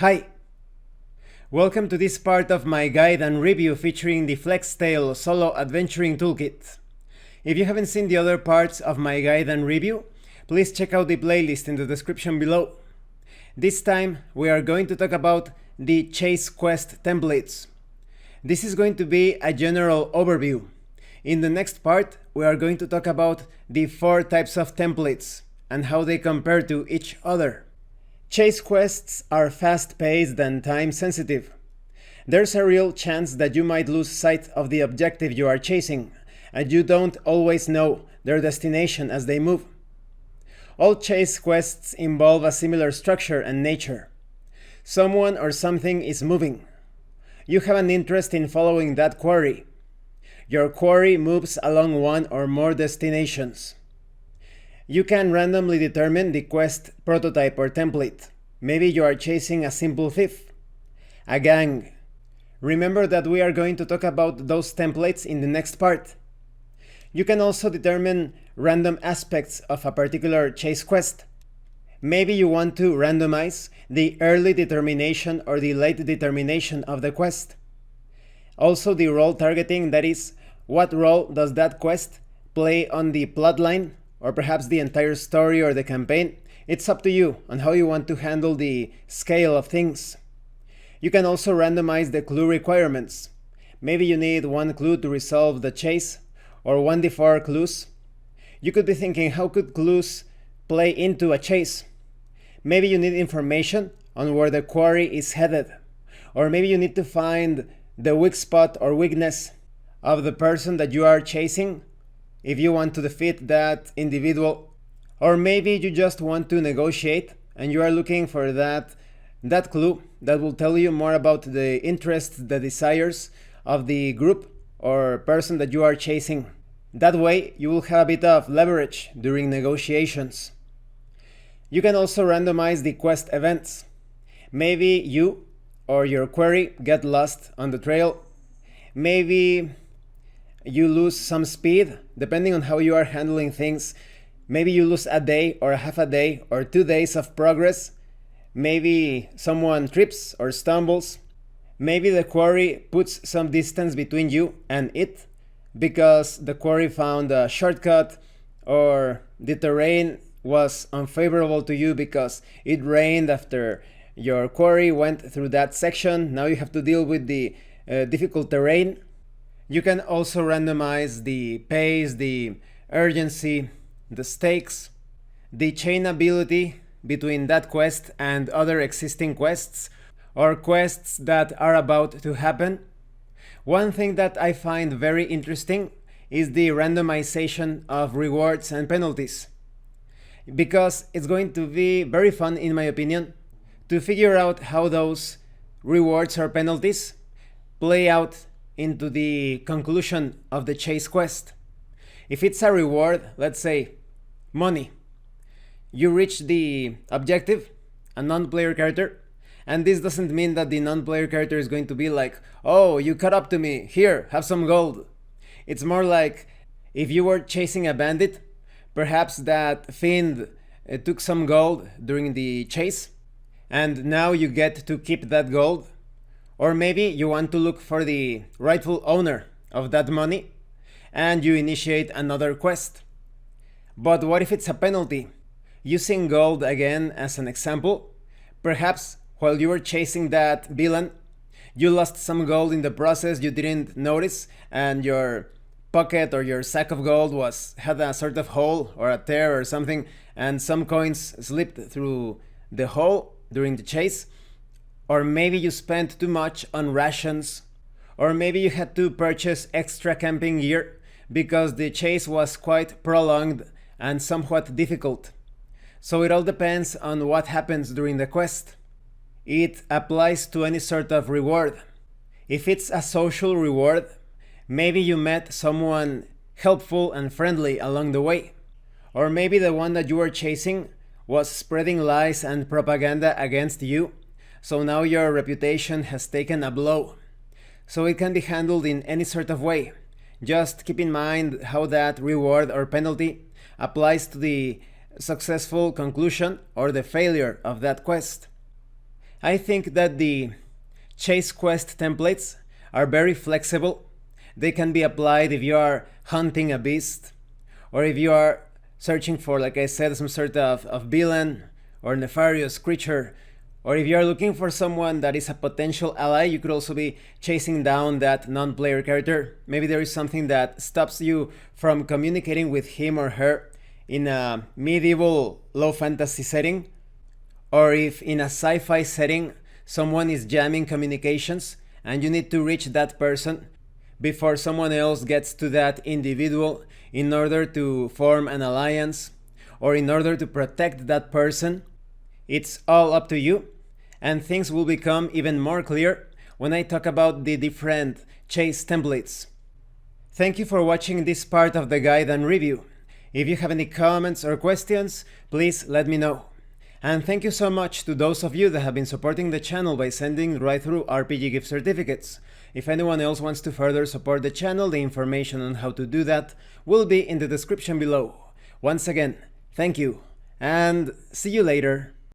Hi! Welcome to this part of my guide and review featuring the FlexTale Solo Adventuring Toolkit. If you haven't seen the other parts of my guide and review, please check out the playlist in the description below. This time we are going to talk about the chase quest templates. This is going to be a general overview. In the next part, we are going to talk about the 4 types of templates and how they compare to each other. Chase quests are fast-paced and time-sensitive. There's a real chance that you might lose sight of the objective you are chasing, and you don't always know their destination as they move. All chase quests involve a similar structure and nature. Someone or something is moving. You have an interest in following that quarry. Your quarry moves along one or more destinations. You can randomly determine the quest prototype or template. Maybe you are chasing a simple thief, a gang. Remember that we are going to talk about those templates in the next part. You can also determine random aspects of a particular chase quest. Maybe you want to randomize the early determination or the late determination of the quest. Also the role targeting, that is, what role does that quest play on the plotline, or perhaps the entire story or the campaign. It's up to you on how you want to handle the scale of things. You can also randomize the clue requirements. Maybe you need 1 clue to resolve the chase, or 1d4 clues. You could be thinking, how could clues play into a chase? Maybe you need information on where the quarry is headed, or maybe you need to find the weak spot or weakness of the person that you are chasing if you want to defeat that individual. Or maybe you just want to negotiate and you are looking for that clue that will tell you more about the interests, the desires of the group or person that you are chasing. That way you will have a bit of leverage during negotiations. You can also randomize the quest events. Maybe you or your quarry get lost on the trail. Maybe you lose some speed, depending on how you are handling things. Maybe you lose a day or a half a day or 2 days of progress. Maybe someone trips or stumbles. Maybe the quarry puts some distance between you and it because the quarry found a shortcut, or the terrain was unfavorable to you because it rained after your quarry went through that section. Now you have to deal with the difficult terrain. You can also randomize the pace, the urgency, the stakes, the chainability between that quest and other existing quests, or quests that are about to happen. One thing that I find very interesting is the randomization of rewards and penalties, because it's going to be very fun, in my opinion, to figure out how those rewards or penalties play out into the conclusion of the chase quest. If it's a reward, let's say money, you reach the objective, a non-player character, and this doesn't mean that the non-player character is going to be like, oh, you caught up to me, here, have some gold. It's more like if you were chasing a bandit, perhaps that fiend took some gold during the chase, and now you get to keep that gold. Or maybe you want to look for the rightful owner of that money and you initiate another quest. But what if it's a penalty? Using gold again as an example, perhaps while you were chasing that villain, you lost some gold in the process, you didn't notice, and your pocket or your sack of gold had a sort of hole or a tear or something, and some coins slipped through the hole during the chase. Or maybe you spent too much on rations, or maybe you had to purchase extra camping gear because the chase was quite prolonged and somewhat difficult. So it all depends on what happens during the quest. It applies to any sort of reward. If it's a social reward, maybe you met someone helpful and friendly along the way. Or maybe the one that you were chasing was spreading lies and propaganda against you, so now your reputation has taken a blow. So it can be handled in any sort of way. Just keep in mind how that reward or penalty applies to the successful conclusion or the failure of that quest. I think that the chase quest templates are very flexible. They can be applied if you are hunting a beast, or if you are searching for, like I said, some sort of villain or nefarious creature, or if you are looking for someone that is a potential ally. You could also be chasing down that non-player character. Maybe there is something that stops you from communicating with him or her in a medieval low fantasy setting, or if in a sci-fi setting someone is jamming communications and you need to reach that person before someone else gets to that individual in order to form an alliance or in order to protect that person. It's all up to you, and things will become even more clear when I talk about the different chase templates. Thank you for watching this part of the guide and review. If you have any comments or questions, please let me know. And thank you so much to those of you that have been supporting the channel by sending right through RPG gift certificates. If anyone else wants to further support the channel, the information on how to do that will be in the description below. Once again, thank you, and see you later.